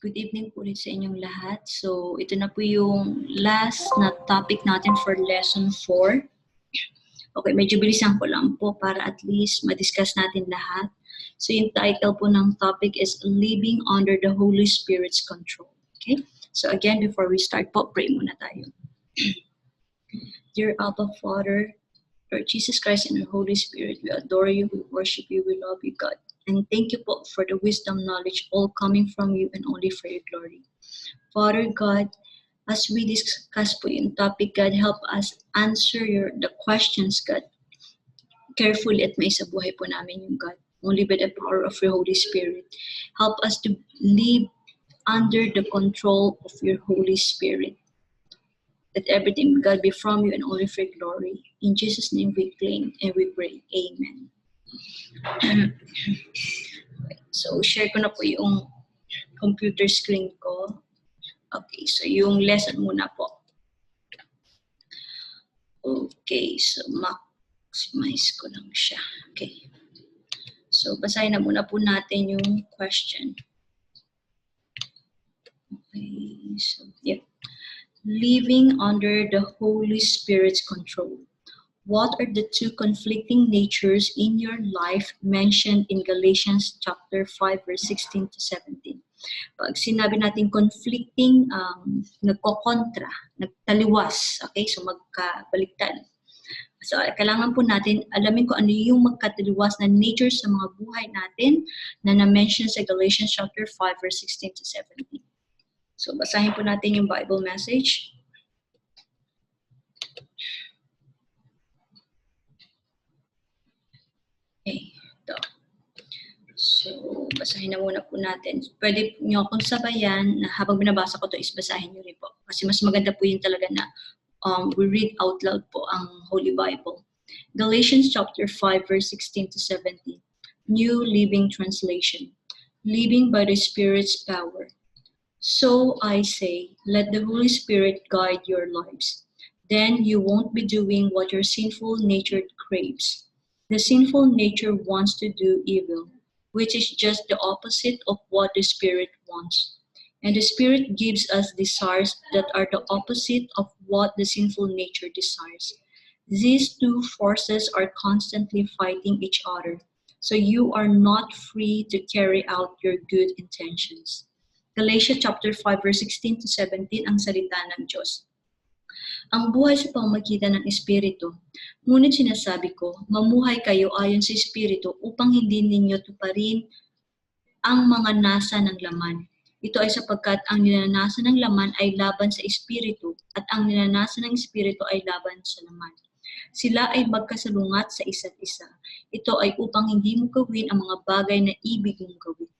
Good evening po ulit sa inyong lahat. So, ito na po yung last na topic natin for lesson 4. Okay, medyo bilisan ko lang po para at least ma-discuss natin lahat. So, yung title po ng topic is Living Under the Holy Spirit's Control. Okay? So, again, before we start po, pray muna tayo. Dear Abba Father, Lord Jesus Christ and the Holy Spirit, we adore you, we worship you, we love you, God. And thank you po for the wisdom, knowledge, all coming from you and only for your glory. Father God, as we discuss po yung topic, God, help us answer the questions, God, carefully at may sa buhay po namin yung God. Only by the power of your Holy Spirit. Help us to live under the control of your Holy Spirit. That everything, God, be from you and only for your glory. In Jesus' name we claim and we pray. Amen. So, share ko na po yung computer screen ko. Okay, so yung lesson muna po. Okay, so maximize ko lang siya. Okay. So, basahin na muna po natin yung question. Okay, so, yeah. Living under the Holy Spirit's control. What are the two conflicting natures in your life mentioned in Galatians chapter 5, verse 16 to 17? Pag sinabi natin conflicting, nagkokontra, nagtaliwas, okay? So magkabaliktad. So kailangan po natin alamin kung ano yung magkataliwas na nature sa mga buhay natin na na-mention sa Galatians chapter 5, verse 16 to 17. So basahin po natin yung Bible message. Okay, ito. So, basahin na muna po natin. Pwede nyo akong sabayan na habang binabasa ko ito is basahin nyo rin po. Kasi mas maganda po yun talaga na we read out loud po ang Holy Bible. Galatians chapter 5 verse 16 to 17. New Living Translation. Living by the Spirit's power. So I say, let the Holy Spirit guide your lives. Then you won't be doing what your sinful nature craves. The sinful nature wants to do evil, which is just the opposite of what the Spirit wants. And the Spirit gives us desires that are the opposite of what the sinful nature desires. These two forces are constantly fighting each other, so you are not free to carry out your good intentions. Galatians chapter 5 verse 16 to 17 ang salita ng Diyos. Ang buhay sa pamamagitan ng Espiritu. Ngunit sinasabi ko, mamuhay kayo ayon sa Espiritu upang hindi ninyo tuparin ang mga nasa ng laman. Ito ay sapagkat ang ninanasa ng laman ay laban sa Espiritu at ang ninanasa ng Espiritu ay laban sa laman. Sila ay magkasalungat sa isa't isa. Ito ay upang hindi mo gawin ang mga bagay na ibig mong gawin.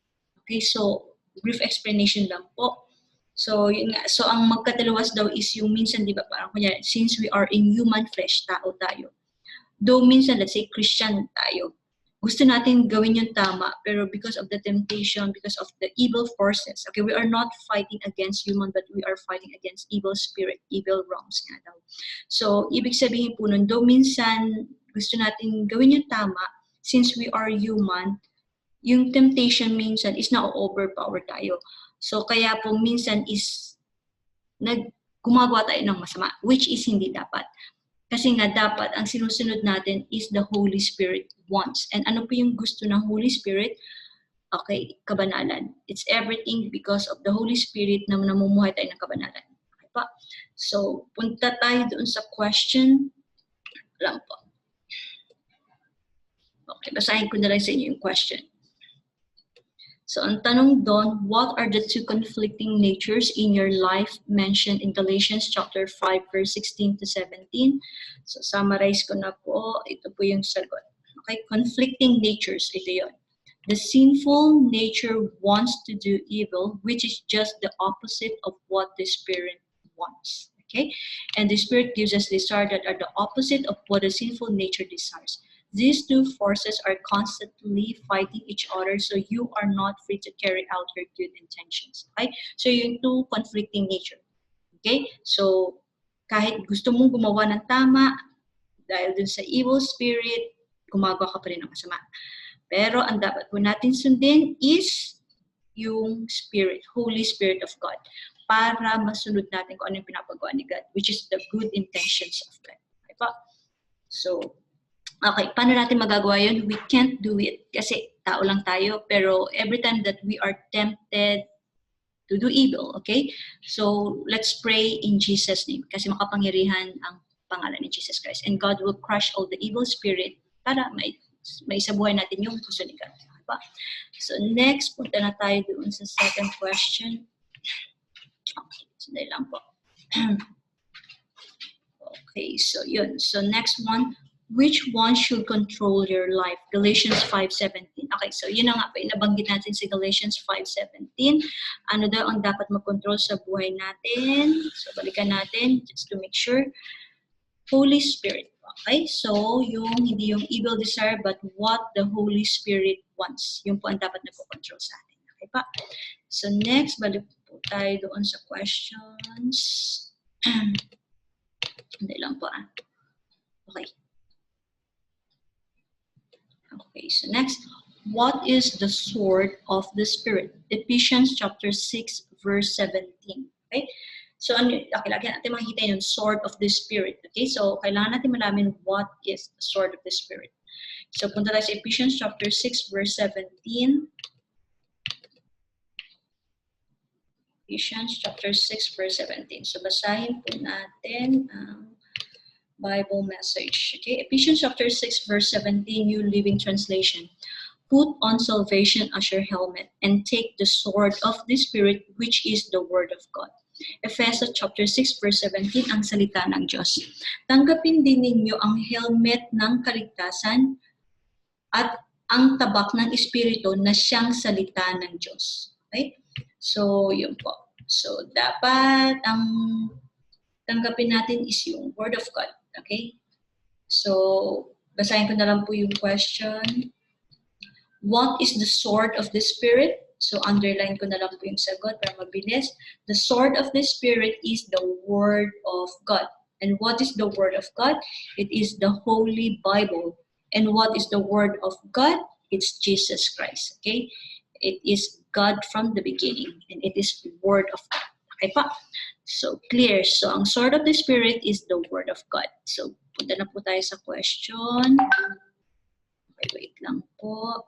Okay, so brief explanation lang po. So, yun nga. So, ang magkataliwas daw is yung minsan, di ba, parang kunyari, since we are in human flesh, tao tayo. Though minsan, let's say, Christian tayo. Gusto natin gawin yung tama, pero because of the temptation, because of the evil forces, okay, we are not fighting against human, but we are fighting against evil spirit, evil wrongs nga daw. So, ibig sabihin po nun, though minsan, gusto natin gawin yung tama, since we are human, yung temptation minsan is na-overpower tayo. So, kaya po minsan is gumagawa tayo ng masama, which is hindi dapat. Kasi nga dapat, ang sinusunod natin is the Holy Spirit wants. And ano po yung gusto ng Holy Spirit? Okay, kabanalan. It's everything because of the Holy Spirit na namumuhay tayo ng kabanalan. Okay pa? So, punta tayo doon sa question. Lang po. Okay, basahin ko na lang sa inyo yung question. So, ang tanong doon, what are the two conflicting natures in your life mentioned in Galatians chapter 5, verse 16 to 17? So, summarize ko na po. Ito po yung sagot. Okay, conflicting natures, ito yun. The sinful nature wants to do evil, which is just the opposite of what the Spirit wants. Okay? And the Spirit gives us desires that are the opposite of what the sinful nature desires. These two forces are constantly fighting each other, so you are not free to carry out your good intentions. Okay? So, yung two conflicting nature. Okay? So, kahit gusto mong gumawa ng tama, dahil dun sa evil spirit, gumagawa ka pa rin ng masama. Pero, ang dapat po natin sundin is yung Spirit, Holy Spirit of God, para masunod natin kung ano yung pinapagawa ni God, which is the good intentions of God. Okay pa? So, okay, paano natin magagawa yun? We can't do it kasi tao lang tayo, pero every time that we are tempted to do evil, okay? So, let's pray in Jesus' name kasi makapangyarihan ang pangalan ni Jesus Christ. And God will crush all the evil spirit para may isabuhay natin yung gusto ni God. Diba? So, next, punta na tayo doon sa second question. Okay, sandali lang po. Okay, so yun. So, next one, which one should control your life? Galatians 5:17. Okay, so yun na nga po, nabanggit natin si Galatians 5:17. Ano daw ang dapat mag-control sa buhay natin? So, balikan natin just to make sure. Holy Spirit. Okay, so hindi yung evil desire, but what the Holy Spirit wants. Yung po ang dapat nagpo-control sa atin. Okay pa? So, next, balik po tayo doon sa questions. Hindi lang po. Okay. Okay, so next, what is the sword of the Spirit? Ephesians chapter 6, verse 17. Okay? So, okay, lagi natin makikita yung sword of the Spirit. Okay? So, kailangan natin malaman what is the sword of the Spirit. So, punta tayo sa Ephesians chapter 6, verse 17. Ephesians chapter 6, verse 17. So, basahin po natin ang Bible message. Okay? Ephesians chapter 6, verse 17, New Living Translation. Put on salvation as your helmet and take the sword of the Spirit, which is the word of God. Ephesians chapter 6, verse 17, ang salita ng Diyos. Tanggapin din ninyo ang helmet ng kaligtasan at ang tabak ng Espiritu na siyang salita ng Diyos. Okay? So, yun po. So, dapat ang tanggapin natin is yung Word of God. Okay? So, basahin ko na lang po yung question. What is the sword of the Spirit? So, underline ko na lang po yung sagot para mabilis. The sword of the Spirit is the Word of God. And what is the Word of God? It is the Holy Bible. And what is the Word of God? It's Jesus Christ. Okay? It is God from the beginning. And it is the Word of God. Okay pa? So, clear. So, ang sword of the Spirit is the Word of God. So, punta na po tayo sa question. Okay, wait lang po.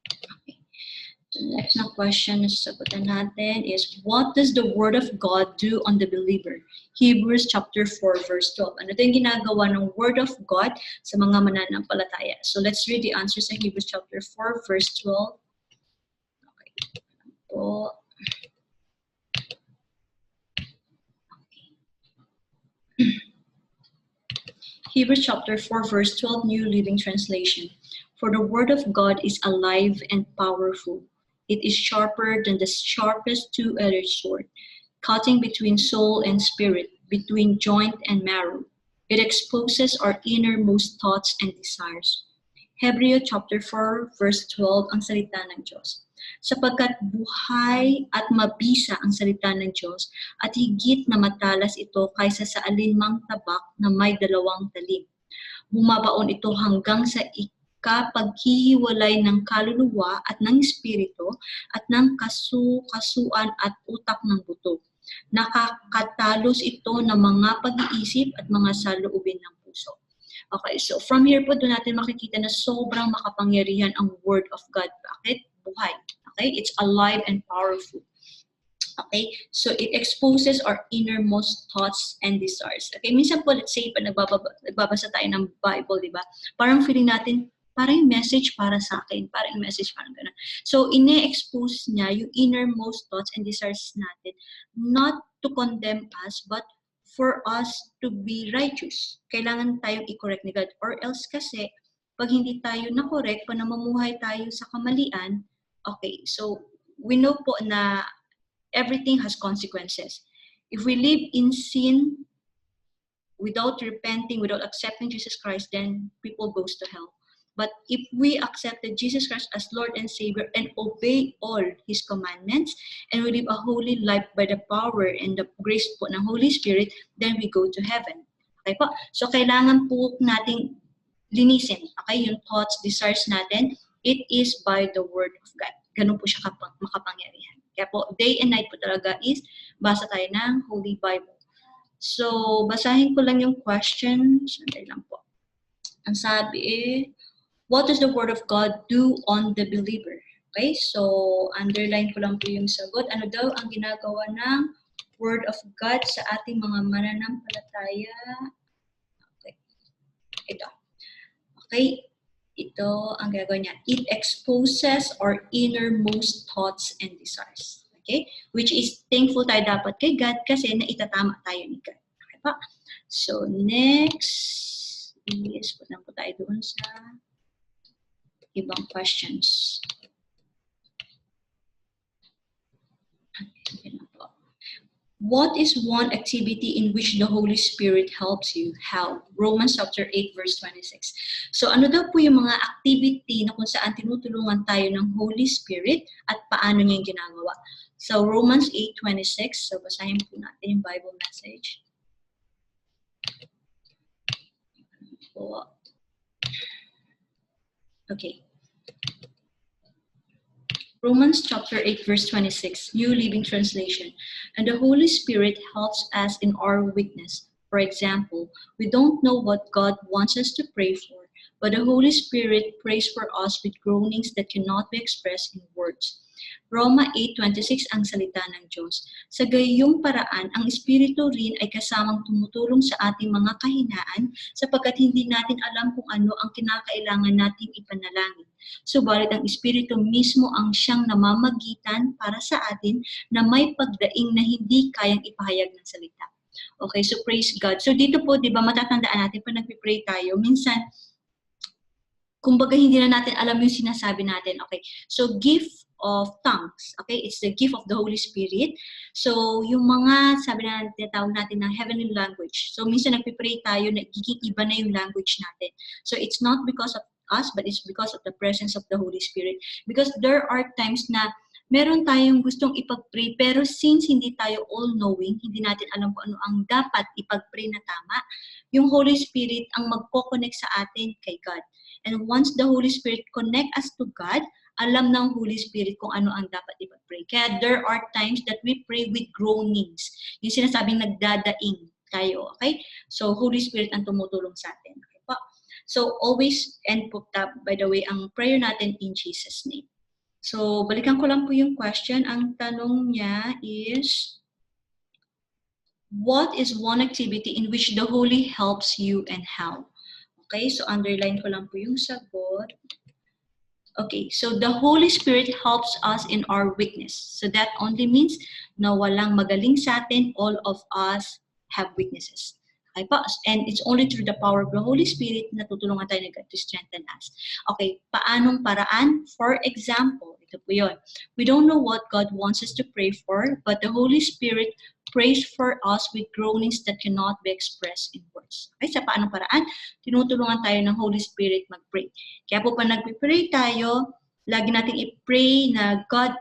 Okay. So, next na question na sasagutan natin is, what does the Word of God do on the believer? Hebrews chapter 4, verse 12. Ano ito yung ginagawa ng Word of God sa mga mananampalataya? So, let's read the answer sa Hebrews chapter 4, verse 12. Okay. Po. Hebrews chapter 4, verse 12, New Living Translation. For the word of God is alive and powerful. It is sharper than the sharpest two-edged sword, cutting between soul and spirit, between joint and marrow. It exposes our innermost thoughts and desires. Hebrews chapter 4, verse 12, ang salita ng Diyos. Sapagkat buhay at mabisa ang salita ng Diyos at higit na matalas ito kaysa sa alinmang tabak na may dalawang talim. Bumabaon ito hanggang sa ikapaghihiwalay ng kaluluwa at ng espiritu at ng kasuan at utak ng buto. Nakakatalos ito ng mga pag-iisip at mga saloobin ng puso. Okay, so from here po doon natin makikita na sobrang makapangyarihan ang Word of God. Bakit? Buhay. Okay? It's alive and powerful. Okay? So it exposes our innermost thoughts and desires. Okay? Minsan po, let's say, pag nagbabasa tayo ng Bible, di ba? Parang feeling natin, parang yung message para sa akin. Parang yung message parang gano'n. So, ine-expose niya yung innermost thoughts and desires natin, not to condemn us, but for us to be righteous. Kailangan tayong i-correct ni God. Or else kasi, pag hindi tayo na-correct, pag namumuhay tayo sa kamalian, okay, so we know po na everything has consequences. If we live in sin, without repenting, without accepting Jesus Christ, then people goes to hell. But if we accepted Jesus Christ as Lord and Savior and obey all His commandments and we live a holy life by the power and the grace po ng Holy Spirit, then we go to heaven. Okay po? So kailangan po nating linisin, okay, yung thoughts, desires natin, it is by the Word of God. ganun po siya makapangyarihan. Kaya po, day and night po talaga is basa tayo ng Holy Bible. So, basahin ko lang yung question. Sandali lang po. Ang sabi what does the Word of God do on the believer? Okay, so underline ko lang po yung sagot. Ano daw ang ginagawa ng Word of God sa ating mga mananampalataya? Okay, ito. Okay, ito ang gagawin niya. It exposes our innermost thoughts and desires. Okay? Which is thankful tayo dapat kay God kasi naitatama tayo ni God. Okay pa? So, next is, punta po tayo doon sa ibang questions. Okay na po. What is one activity in which the Holy Spirit helps you? How? Romans chapter 8 verse 26. So ano daw po yung mga activity na kung saan tinutulungan tayo ng Holy Spirit at paano niya yung ginagawa? So Romans 8:26. So basahin po natin yung Bible message. Okay. Romans chapter 8 verse 26, New Living Translation. And the Holy Spirit helps us in our weakness. For example, we don't know what God wants us to pray for, but the Holy Spirit prays for us with groanings that cannot be expressed in words. Roma 8:26 ang salita ng Diyos. Sa gayong paraan, ang Espiritu rin ay kasamang tumutulong sa ating mga kahinaan sapagkat hindi natin alam kung ano ang kinakailangan nating ipanalangin. Subalit ang Espiritu mismo ang siyang namamagitan para sa atin na may pagdaing na hindi kayang ipahayag ng salita. Okay, so praise God. So dito po, di ba, matatandaan natin pag nagpipray tayo, minsan, kumbaga hindi na natin alam yung sinasabi natin. Okay, so gift of tongues. Okay, it's the gift of the Holy Spirit. So yung mga, sabi na tinatawag natin ng heavenly language. So minsan nagpipray tayo, nagiging iba na yung language natin. So it's not because of us, but it's because of the presence of the Holy Spirit. Because there are times na meron tayong gustong ipag-pray, pero since hindi tayo all-knowing, hindi natin alam kung ano ang dapat ipag-pray na tama, yung Holy Spirit ang magko-connect sa atin kay God. And once the Holy Spirit connect us to God, alam ng Holy Spirit kung ano ang dapat ipag-pray. Kaya there are times that we pray with groanings. Yung sinasabing nagdadaing tayo, okay? So, Holy Spirit ang tumutulong sa atin. Okay po? So, always end po, by the way, ang prayer natin in Jesus' name. So, balikan ko lang po yung question. Ang tanong niya is, what is one activity in which the Holy helps you and how? Okay, so underline ko lang po yung sagot. Okay, so the Holy Spirit helps us in our weakness. So that only means na walang magaling sa atin, all of us have weaknesses. Okay po? And it's only through the power of the Holy Spirit na tutulungan tayo na God to strengthen us. Okay, paanong paraan? For example, ito po yun. We don't know what God wants us to pray for, but the Holy Spirit prays for us with groanings that cannot be expressed in words. Okay, sa paanong paraan? Tinutulungan tayo ng Holy Spirit mag-pray. Kaya po pa nag-pray tayo, lagi natin i-pray na God,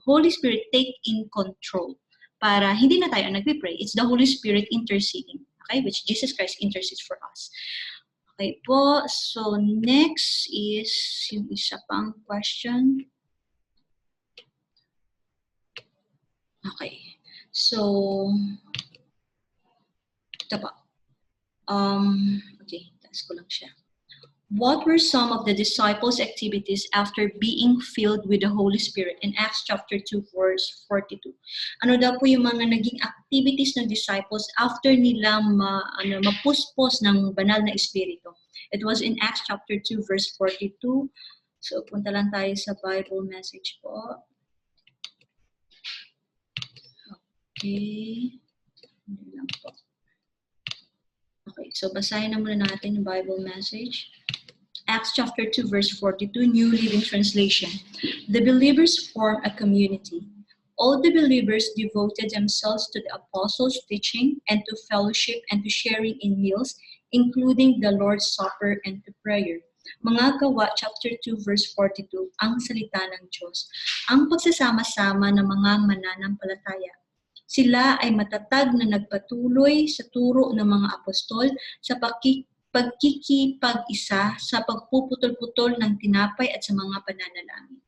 Holy Spirit, take in control. Para hindi na tayo nag-pray. It's the Holy Spirit interceding. Okay, which Jesus Christ intercedes for us. Okay po, so next is yung isa pang question. Okay. So, ito pa. Okay, taas ko lang siya. What were some of the disciples' activities after being filled with the Holy Spirit in Acts chapter 2, verse 42? Ano daw po yung mga naging activities ng disciples after nila mapuspos ng banal na Espiritu? It was in Acts chapter 2, verse 42. So, punta lang tayo sa Bible message po. Okay. Okay, so basahin na muna natin yung Bible message. Acts chapter 2, verse 42, New Living Translation. The believers form a community. All the believers devoted themselves to the apostles' teaching and to fellowship and to sharing in meals, including the Lord's Supper and to prayer. Mga Gawa, chapter 2, verse 42, ang salita ng Diyos. Ang pagsasama-sama ng mga mananampalataya. Sila ay matatag na nagpatuloy sa turo ng mga apostol sa pagkikipag-isa sa pagpuputol-putol ng tinapay at sa mga pananalangin.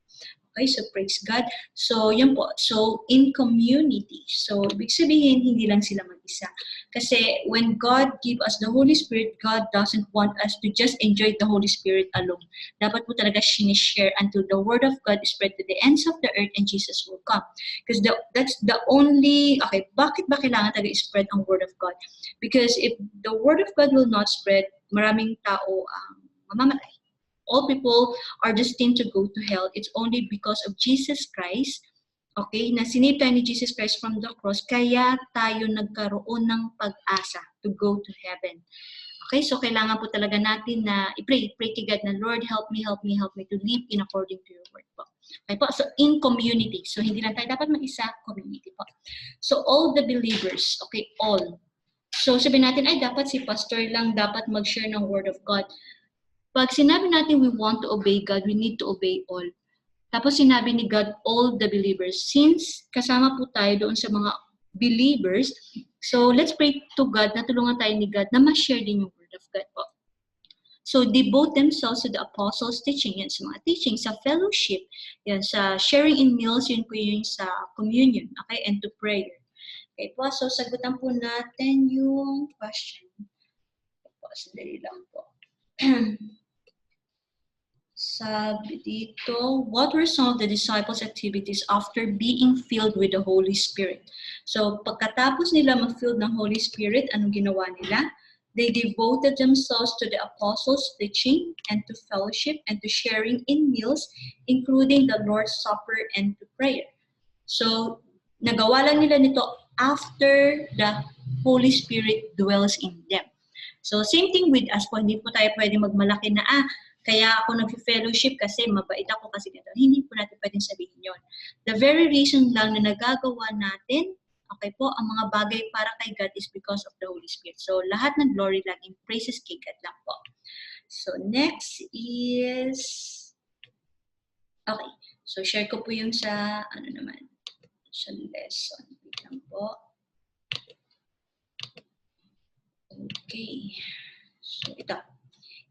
Okay, so praise God. So, yun po. So, in community. So, ibig sabihin, hindi lang sila mag-isa. Kasi when God give us the Holy Spirit, God doesn't want us to just enjoy the Holy Spirit alone. Dapat po talaga sinishare until the Word of God is spread to the ends of the earth and Jesus will come. Because that's the only, okay, bakit ba kailangan talaga spread ang Word of God? Because if the Word of God will not spread, maraming tao ang mamamatay. All people are destined to go to hell. It's only because of Jesus Christ, okay, na sinave tayo ni Jesus Christ from the cross, kaya tayo nagkaroon ng pag-asa to go to heaven. Okay, so kailangan po talaga natin na i-pray kay God na, Lord, help me to live in according to your word po. Okay po, so in community. So hindi lang tayo dapat mag-isa, community po. So all the believers, okay, all. So sabihin natin, ay dapat si pastor lang dapat mag-share ng word of God. Pag sinabi natin we want to obey God, we need to obey all. Tapos sinabi ni God, all the believers. Since kasama po tayo doon sa mga believers, so let's pray to God na tulungan tayo ni God na ma-share din yung word of God po. So devote themselves to the apostles' teaching, yan sa mga teaching, sa fellowship, yan sa sharing in meals, yun po yun sa communion, okay, and to prayer. Okay po, so sagutan po natin yung question. Po, sandali lang po. Sabi dito, what were some of the disciples' activities after being filled with the Holy Spirit? So, pagkatapos nila ma-filled ng Holy Spirit, anong ginawa nila? They devoted themselves to the apostles' teaching and to fellowship and to sharing in meals, including the Lord's Supper and to prayer. So, nagawa lang nila nito after the Holy Spirit dwells in them. So, same thing with us po. Hindi po tayo pwede magmalaki na, kaya ako nag-fellowship kasi mabait ako kasi ganito. Hindi po natin pwedeng sabihin yon. The very reason lang na nagagawa natin, okay po, ang mga bagay para kay God is because of the Holy Spirit. So, lahat ng glory laging praises kay God lang po. So, next is, okay. So, share ko po yung sa, sa lesson. Wait lang po. Okay. So, ito.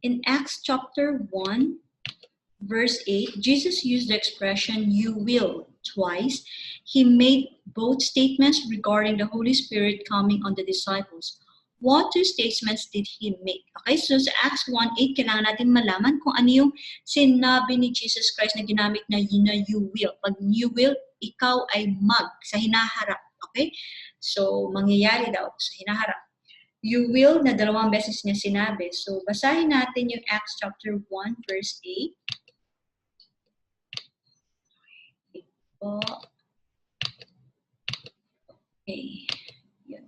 In Acts chapter 1, verse 8, Jesus used the expression, you will, twice. He made both statements regarding the Holy Spirit coming on the disciples. What two statements did he make? Okay, so sa Acts 1:8, kailangan natin malaman kung ano yung sinabi ni Jesus Christ na ginamit na you will. Pag you will, ikaw ay sa hinaharap. Okay? So, mangyayari daw sa hinaharap. You will na dalawang beses niya sinabi. So, basahin natin yung Acts chapter 1, verse 8. Okay. Yan.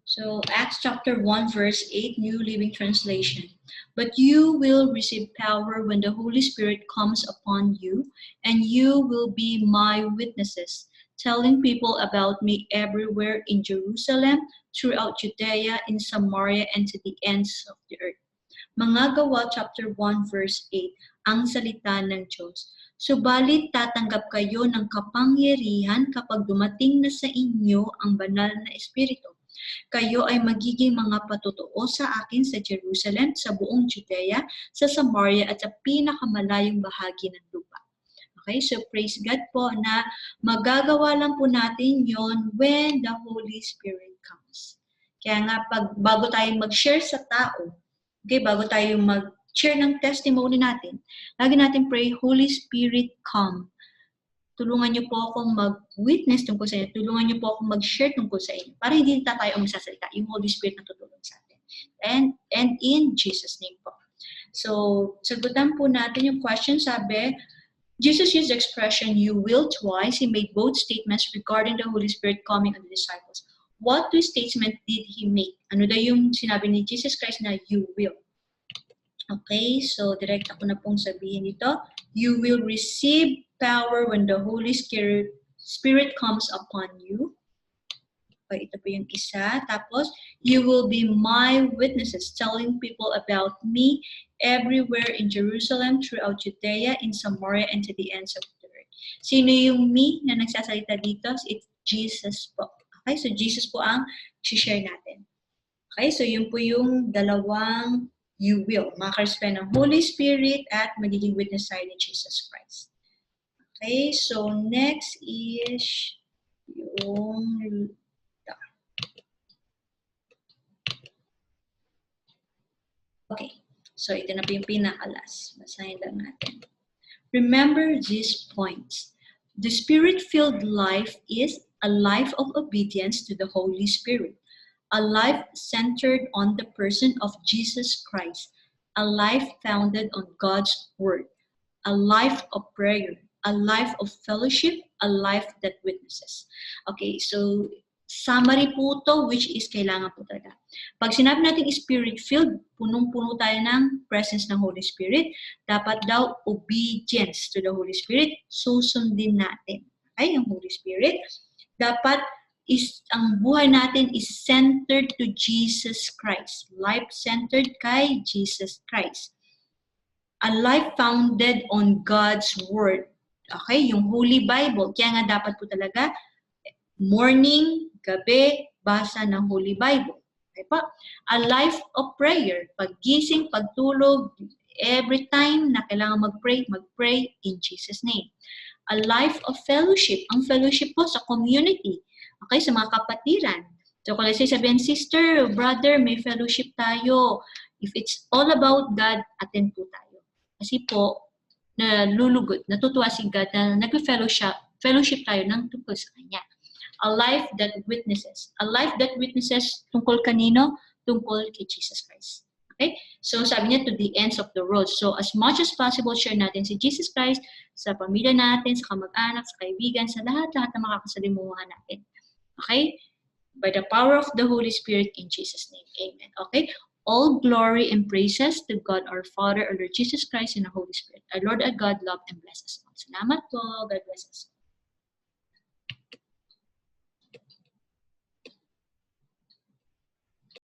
So, Acts chapter 1, verse 8, New Living Translation. But you will receive power when the Holy Spirit comes upon you, and you will be my witnesses, telling people about me everywhere in Jerusalem, throughout Judea, in Samaria, and to the ends of the earth. Mga Gawa chapter 1 verse 8, ang salita ng Diyos. Subalit tatanggap kayo ng kapangyarihan kapag dumating na sa inyo ang banal na Espiritu. Kayo ay magiging mga patotoo sa akin sa Jerusalem, sa buong Judea, sa Samaria, at sa pinakamalayong bahagi ng lupa. Okay, so praise God po na magagawa lang po natin yon when the Holy Spirit comes. Kaya nga, bago tayo mag-share sa tao, okay, bago tayo mag-share ng testimony natin, lagi natin pray, Holy Spirit, come. Tulungan niyo po akong mag-witness tungkol sa inyo. Tulungan niyo po akong mag-share tungkol sa inyo. Para hindi tayo ang magsasalita. Yung Holy Spirit na tutulong sa atin. And in Jesus' name po. So, sagutan po natin yung question. Sabi, Jesus used the expression, you will, twice. He made both statements regarding the Holy Spirit coming on the disciples. What two statements did he make? Ano daw yung sinabi ni Jesus Christ na you will? Okay, so direct ako na pong sabihin dito. You will receive power when the Holy Spirit comes upon you. Okay, ito po yung isa. Tapos, you will be my witnesses, telling people about me everywhere in Jerusalem, throughout Judea, in Samaria, and to the ends of the earth. Sino yung me na nagsasalita dito? It's Jesus po. Okay, so Jesus po ang share natin. Okay, so yun po yung dalawang you will. Makarespen ng Holy Spirit at magiging witness tayo ni Jesus Christ. Okay, so next is yung okay. So ito na po yung pinakalas. Basahin lang natin. Remember these points. The Spirit-filled life is a life of obedience to the Holy Spirit, a life centered on the person of Jesus Christ, a life founded on God's Word, a life of prayer, a life of fellowship, a life that witnesses. Okay, so summary po to, which is kailangan po talaga. Pag sinabi natin Spirit-filled, punong-puno tayo ng presence ng Holy Spirit. Dapat daw obedience to the Holy Spirit, susundin natin. Okay, ang Holy Spirit. Dapat ang buhay natin is centered to Jesus Christ. Life-centered kay Jesus Christ. A life founded on God's Word. Okay, yung Holy Bible. Kaya nga dapat po talaga morning, gabi, basa ng Holy Bible. Okay pa? A life of prayer. Paggising, pagtulog, every time na kailangan mag-pray in Jesus' name. A life of fellowship. Ang fellowship po sa community. Okay, sa mga kapatiran. So, kung let's say sabihin, sister, brother, may fellowship tayo. If it's all about God, attend po tayo. Kasi po, natutuwa si God na nag-fellowship tayo ng tungkol sa Kanya. A life that witnesses. A life that witnesses tungkol kanino? Tungkol kay Jesus Christ. Okay? So, sabi niya, to the ends of the world. So, as much as possible, share natin si Jesus Christ sa pamilya natin, sa kamag-anak, sa kaibigan, sa lahat-lahat na makakasalimuhan natin. Okay? By the power of the Holy Spirit in Jesus' name. Amen. Okay? All glory and praises to God our Father, our Lord Jesus Christ, and the Holy Spirit. Our Lord, our God, love and bless us all. Salamat po. God bless us.